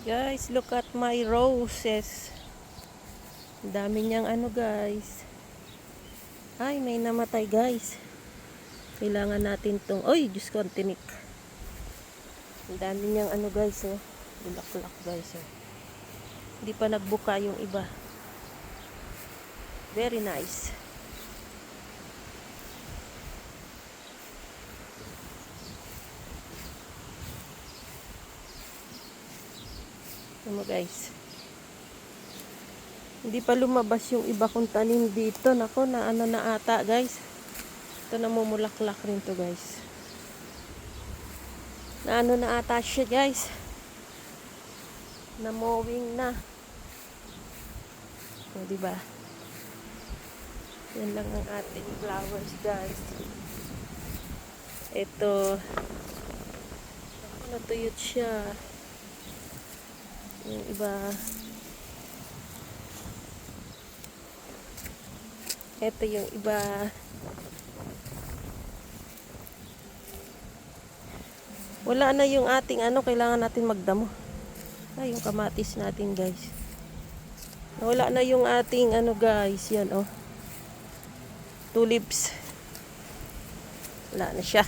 Guys, look at my roses. Ang dami niyang ano, guys. Ay, may namatay, guys. Kailangan natin tong... Oy, Diyos ko, ang tinik. Ang dami niyang ano, guys, oh. Bulaklak, guys, oh. Hindi pa nagbuka yung iba. Very nice. Ano, guys. Hindi pa lumabas yung iba kong tanim dito. Nako, na ano na ata, guys. Ito namumulaklak rin to, guys. Na ano na ata siya, guys. Na mowing na. O, diba? Yan lang ang ating flowers, guys. Ito. Ako, natuyot siya. Yung iba. Ito yung iba. Wala na yung ating ano, kailangan natin magdamo. Ay, yung kamatis natin, guys. Wala na yung ating ano, guys. Yan, oh. Tulips. Wala na siya.